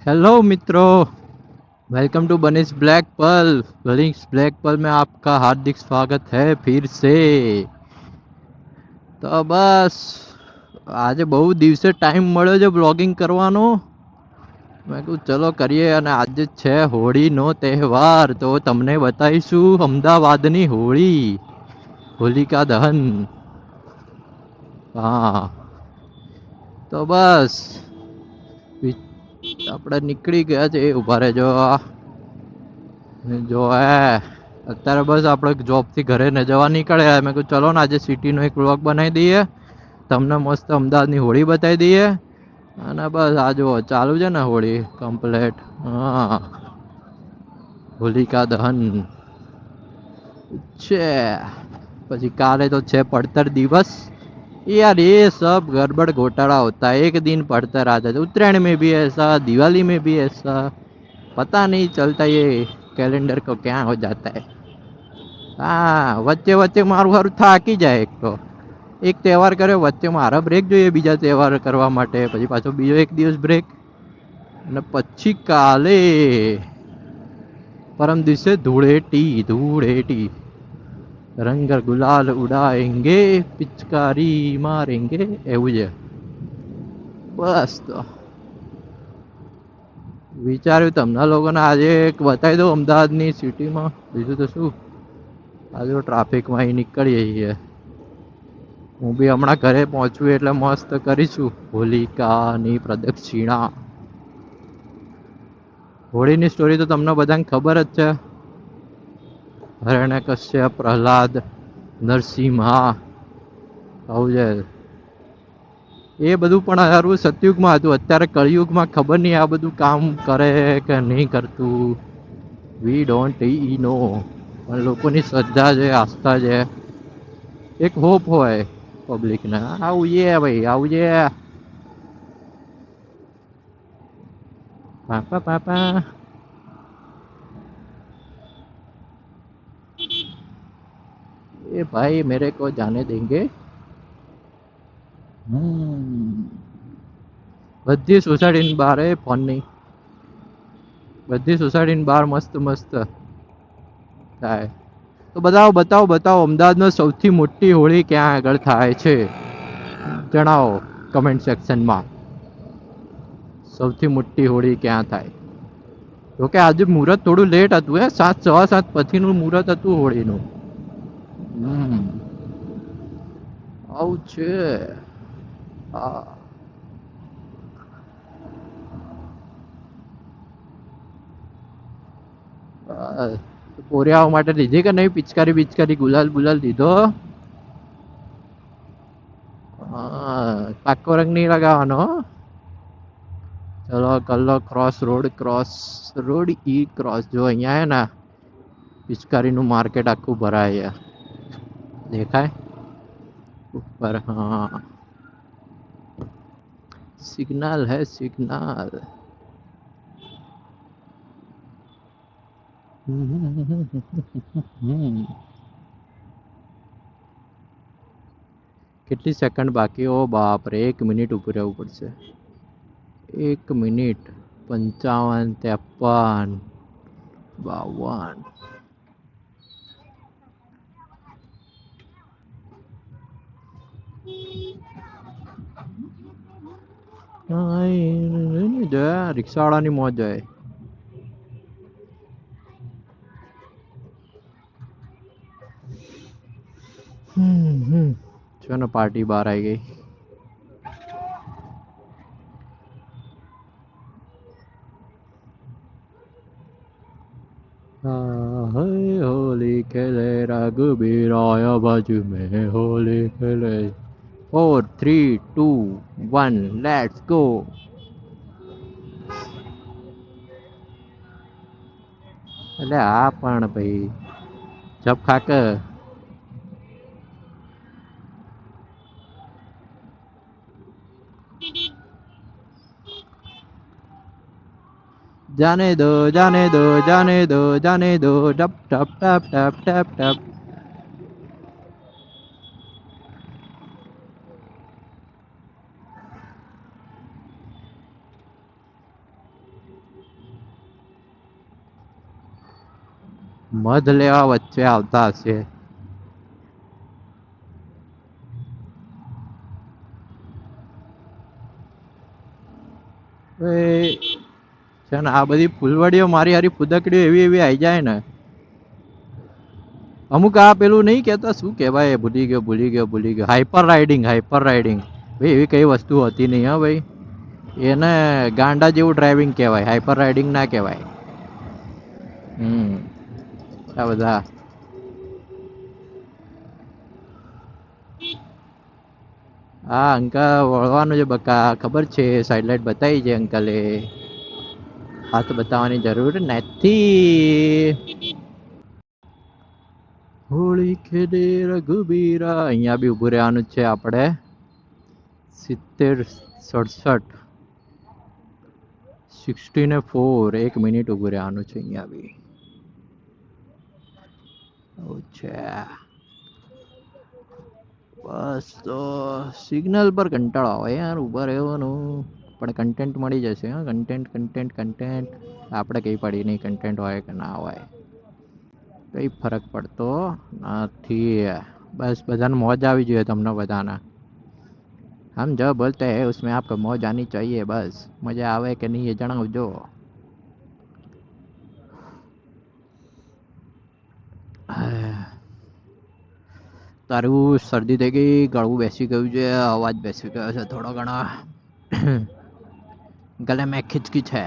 Hello मित्रों, welcome to बनिस black Perl. बनिस ब्लैक पर्ल में आपका हार्दिक स्वागत है फिर से। તો બસ આજે બહુ દિવસે ટાઈમ મળ્યો છે બ્લોગિંગ કરવાનો. મેં કીધું ચલો કરીએ, અને આજે છે હોળીનો તહેવાર, તો તમને બતાવીશું અમદાવાદની હોળી, હોલિકા દહન. હા, તો બસ આપણે નીકળી ગયા છે. ઉભા રહેજો. જો અત્યારે બસ આપણે જોબ થી ઘરે ને જવા નીકળ્યા. મેં કહ્યું ચલો ને આજે સિટી નો એક વ્લોગ બનાવી દઈએ, તમને મસ્ત અમદાવાદની હોળી બતાવી દઈએ. અને બસ આ જો ચાલુ છે ને હોળી કમ્પ્લેટ. હા, હોલિકા દહન છે. પછી કાલે तो છે પડતર दिवस. यार ये सब गड़बड़ घोटाला होता है, एक दिन पड़तर आ जाता है, उत्तरायण में भी ऐसा, दिवाली में भी ऐसा, पता नहीं चलता ये कैलेंडर को क्या हो जाता है. હા, વચ્ચે વચ્ચે મારું હારું થાકી જાય. એક તો એક તહેવાર કર્યો, વચ્ચે મારા બ્રેક જોઈએ બીજા તહેવાર કરવા માટે, પછી પાછો બીજો એક દિવસ બ્રેક, અને પછી કાલે પરમ દિવસે ધૂળેટી. ધૂળેટી રંગ ગુલાલ ઉડાએંગે, પિચકારી મારેંગે, એવું છે. બસ તો વિચાર્યું તમને લોકોને આજે એક બતાવી દઉં અમદાવાદની સિટીમાં. બીજું તો શું, આજે ટ્રાફિકમાં અહીં નીકળીએ છીએ. હું બી હમણાં ઘરે પહોંચું એટલે મસ્ત કરીશું હોલિકાની પ્રદક્ષિણા. હોળીની સ્ટોરી તો તમને બધાને ખબર જ છે. હરણ્યકશ્યપ, પ્રહલાદ, નરસિંહા, આવું છે. એ બધું પણ હારું સતયુગમાં હતું. અત્યારે કળિયુગમાં ખબર નહીં આ બધું કામ કરે કે નહીં કરતું. We don't know. પણ લોકોની શ્રદ્ધા છે, આસ્થા છે, એક હોપ હોય પબ્લિક ને. આવું ભાઈ, આવું છે. પાપા પાપા એ ભાઈ મેરે કો જાને દેંગે. બધી સોસાયટીની બહાર ફોન નહીં. બધી સોસાયટીની બહાર મસ્ત મસ્ત થાય. તો બતાવો બતાવો બતાવો, અમદાવાદમાં સૌથી મોટી હોળી ક્યાં આગળ થાય છે જણાવો કમેન્ટ સેક્શનમાં. સૌથી મોટી હોળી ક્યાં થાય? તો કે આજે મુહૂર્ત થોડું લેટ હતું. 7, સવા 7 પછીનું મુહૂર્ત હતું હોળીનું. આવું છે. હા, પોરિયાઓ માટે લીધી કે નહીં પિચકારી પિચકારી, ગુલાલ ગુલાલ લીધો? હા, પાક્કો રંગ નહીં લગાવવાનો. ચલો કલ્લો ક્રોસ રોડ, ક્રોસ રોડ ઈ ક્રોસ. જો અહીંયા હે ને પિચકારીનું માર્કેટ આખું ભરાય છે, દેખાય ઉપર. હા, સિગ્નલ હે સિગ્નલ. કેટલી સેકન્ડ બાકી? ઓ બાપ રે, 1 મિનિટ ઉપર રહેવું પડશે. 1 મિનિટ 55, 53, 52. રિક્ષાવાળાની મોજ હોય. છે ને પાર્ટી બહાર આવી ગઈ. होली खेले रघुबीराय बाजू में होली खेले. 4, 3, 2, 1, लेट्स गो. એટલે આ પણ ભાઈ જપ ખાક. जाने दो जाने दो जाने दो जाने दो, टप टप टप टप टप टप. મધ લેવા વચ્ચે આવતા હશે. એ છે ને આ બધી ફૂલવાડીઓ મારી હારી ફુદકડીઓ એવી એવી આવી જાય ને. અમુક આ પેલું નહીં કેતા શું કહેવાય, ભૂલી ગયો હાઈપર રાઇડિંગ ભાઈ એવી કઈ વસ્તુ હોતી નહીં હા ભાઈ. એને ગાંડા જેવું ડ્રાઇવિંગ કહેવાય, હાઈપર રાઇડિંગ ના કહેવાય. આ બધા હા અંકલ વળવાનું છે બકા, ખબર છે સાઈડ લાઈટ બતાવી છે અંકલે. હાથ બતાવવાની જરૂર નથી. હોળી ખેલે રઘુબીરા, અહીંયા બી ઉભું રહેવાનું છે આપણે. 70 67 16 1 મિનિટ ઉભું રહેવાનું છે અહીંયા બી. અચ્છા બસ તો સિગ્નલ પર કંટાળો આવે યાર ઉભા રહેવાનું, પણ કન્ટેન્ટ મળી જશે. હા કન્ટેન્ટ આપણે કઈ પડી નહીં, કન્ટેન્ટ હોય કે ના હોય કઈ ફરક પડતો નથી. બસ બધાને મોજ આવી જોઈએ, તમને બધાને. हम जो बोलते हैं उसमें आपको मौज आनी चाहिए, बस मजा આવે કે નહીં એ જણાવજો. તારું શરદી થઈ ગઈ, ગળું બેસી ગયું છે, અવાજ બેસી ગયો છે થોડો ઘણો, ગલે में खिचकिच है.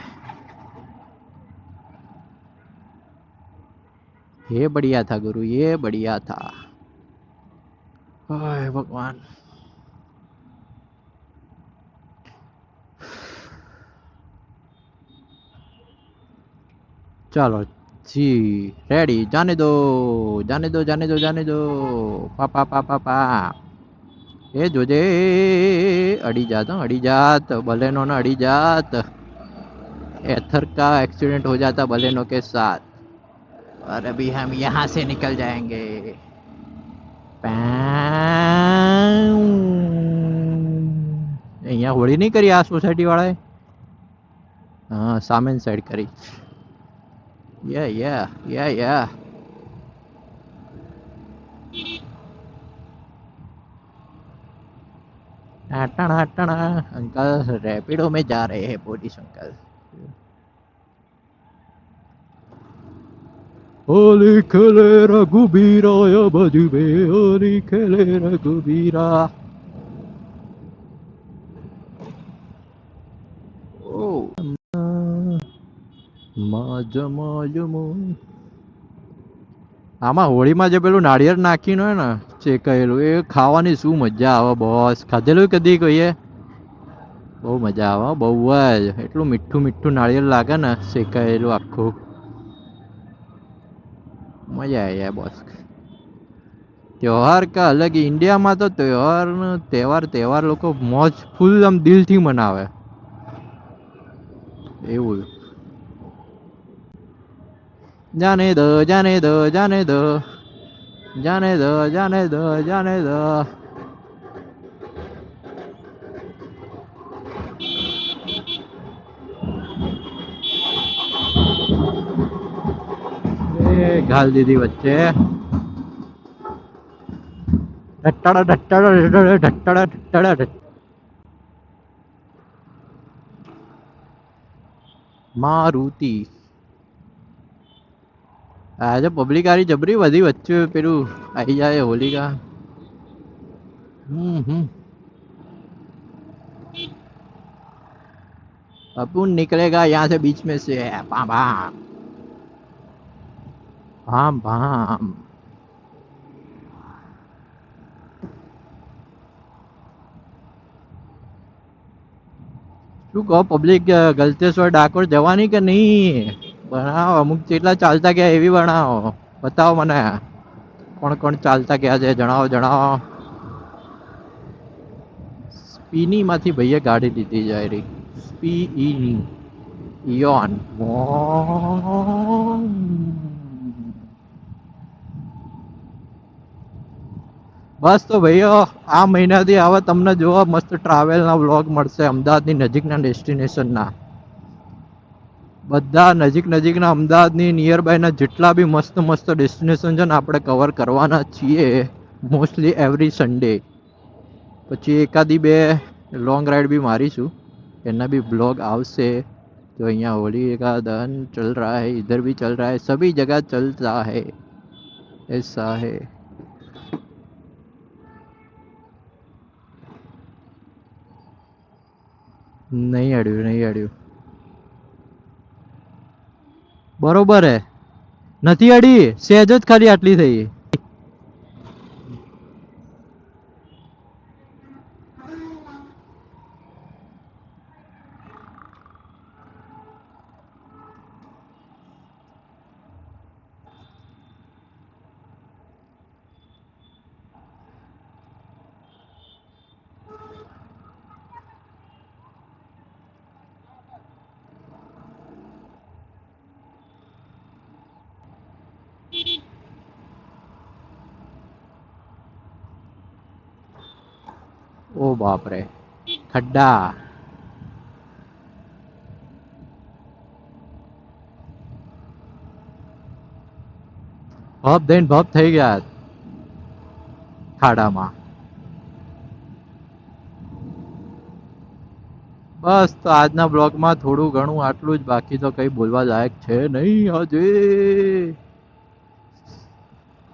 ये बढ़िया था गुरु, ये बढ़िया था. हाय भगवान. चलो जी रेडी, जाने दो जाने दो जाने दो जाने दो. पापा पापा पा એ જોજે અડી જાત, અડી જાત बलेनो ना, अड़ी जात. एथर का एक्सीडेंट हो जाता बलेनो के साथ और अभी हम यहाँ से निकल जाएंगे. અહીંયા હોળી નહીં કરી આ સોસાયટી વાળાએ. હા સામેની સાઈડ કરી. યા अंकल रैपिडो में जा रहे हैं पुलिस अंकल. होली खेले रघुबीरा या बजबे, होली खेले रघुबीरा. આમાં હોળીમાં જે પેલું નાળિયેર નાખીને હોય ને ચેકાયેલું, એ ખાવાની શું મજા આવે બોસ. ખાધેલું કદી કોઈએ? બહુ મજા આવે બહુ જ. એટલું મીઠું મીઠું નાળિયેર લાગે ને શેકાયેલું આખું, મજા આવી જાય બોસ. त्योहार का अलग ही, इंडिया में तो તહેવાર લોકો મોજ ફૂલ આમ દિલથી મનાવે એવું. जाने दो जाने दो जाने दो जाने दो जाने दो जाने दो. घाल दीदी बच्चे. मारुति આજે પબ્લિક આરી જબરી બધી વચ્ચે પેલું આવી જાય હોલિકા. अपन निकलेगा यहाँ से बीच में से. भाम भाम भाम भाम. શું કહો પબ્લિક, ગલતેશ્વર ડાકોર જવાની કે નહીં? બનાવો અમુક જેટલા ચાલતા ગયા એવી બનાવો, બતાવો મને કોણ કોણ ચાલતા ગયા છે, જણાવો. સ્પીની માંથી ભાઈએ ગાડી લીધી જાય રહી, સ્પીની ઇયોન. બસ તો ભાઈઓ આ મહિનાથી હવે તમને જોવા મસ્ત ટ્રાવેલના વ્લોગ મળશે અમદાવાદની નજીકના ડેસ્ટિનેશનના. બધા નજીક નજીકના અમદાવાદની નિયર બાયના જેટલા બી મસ્ત મસ્ત ડેસ્ટિનેશન છે ને આપણે કવર કરવાના છીએ મોસ્ટલી એવરી સન્ડે. પછી એકાદી બે લોંગ રાઈડ બી મારીશું, એના भी ब्लॉग આવશે. तो અહીંયા होली का दहन चल रहा है, इधर भी चल रहा है, सभी जगह चलता है, ऐसा है. નહીં અડ્યું, નહીં અડ્યું. બરોબર હે, નથી અડી, સહેજ જ ખાલી આટલી થઈ. ઓ બાપ રે, ખड्डा. ભપ દઈને ભપ થઈ ગયા ખાડામાં. બસ તો આજના બ્લોગમાં થોડું ઘણું આટલું જ, બાકી તો કઈ બોલવા લાયક છે નહીં આજે.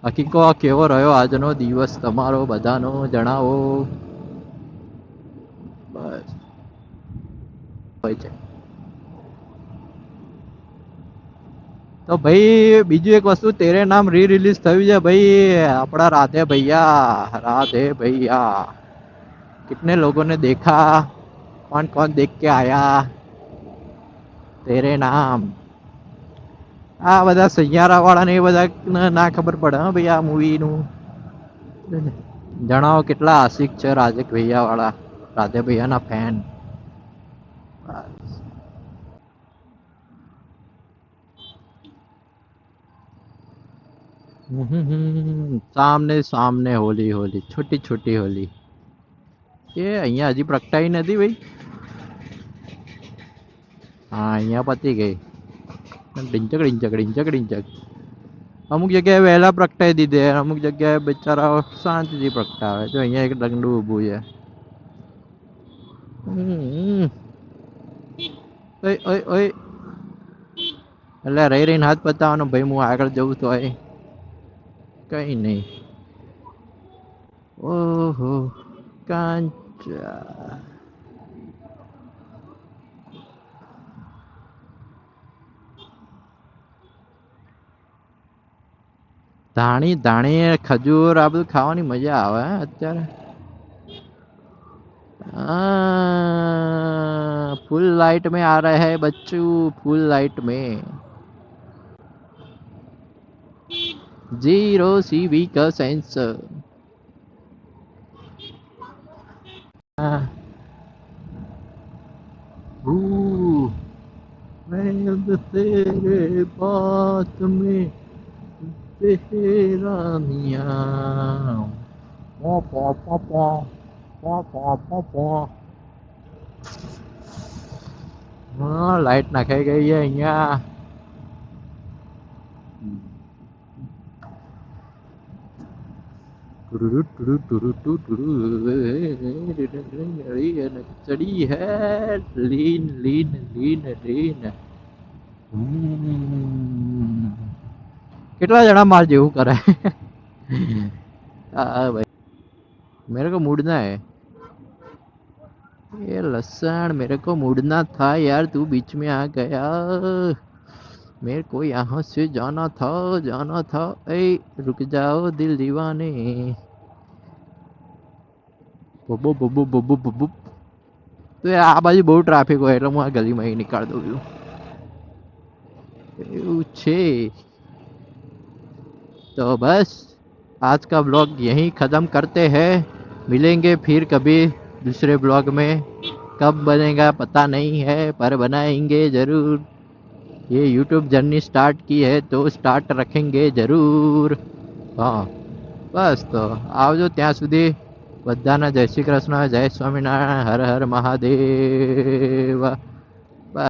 બાકી કહો કેવો રહ્યો આજનો દિવસ તમારો બધાનો, જણાવો. બસ હોય છે. તો ભાઈ બીજું એક વસ્તુ, તેરે નામ રિલીઝ થયું છે ભાઈ આપણા राधे भैया, राधे भैया. कितने लोगों ने देखा, कौन कौन देख के आया तेरे नाम. આ બધા સૈયારા વાળા ને એ બધા ના ખબર પડે હા ભાઈ આ મૂવી નું. જણાવો કેટલા આશિક છે રાધે ભૈયા વાળા, રાધે ભૈયા ના ફેન. સામને સામને હોલી હોલી, છોટી છોટી હોલી. એ અહીંયા હજી પ્રગટાઈ નથી ભાઈ. હા અહીંયા પતી ગઈ. ડિંચક ડિંચક ડિંચક ડિંચક. અમુક જગ્યાએ વહેલા પ્રગટાઈ દીધે, અમુક જગ્યાએ બિચારા શાંતિથી પ્રગટાવે. જો અહીંયા એક ડંડું ઊભું છે. ઓય ઓય ઓય, એટલે રહી રહીને હાથ પતાવવાનો ભાઈ, હું આગળ જવું તો હોય કઈ નહીં. ઓહો કાંચા. ધાણી ધાણી ખજૂર આ બધું ખાવાની મજા આવે અત્યારે. फुल लाइट में आ रहे हैं बच्चू, फुल लाइट में. 0 CV का सेंसर. मैं अब तेरे बात में तेरा मियां. पो पो पो पो पो पो पो पो. हाँ लाइट नाखाई गई है અહીંયા. चढ़ी है लीन लीन लीन लीन. કેટલા જણા માર જેવું કરે. हाँ भाई मेरे को मूडना है. ये लसन मेरे को मूडना था यार, तू बीच में आ गया. मेरे को यहाँ से जाना था, जाना था. ए रुक जाओ दिल दीवाने. બબો બબો બબો બબો. તો આ બાજુ બહુ ટ્રાફિક હોય એટલે હું આ ગલીમાં અહીં નીકાળ દઉં છું. એવું છે. तो बस आज का ब्लॉग यहीं ख़त्म करते हैं. मिलेंगे फिर कभी दूसरे ब्लॉग में. कब बनेगा पता नहीं है पर बनाएंगे ज़रूर. ये यूट्यूब जर्नी स्टार्ट की है तो स्टार्ट रखेंगे ज़रूर. हाँ बस તો આવજો ત્યાં સુધી. બધાને જય શ્રી કૃષ્ણ, જય સ્વામિનારાયણ, હર હર મહાદેવ.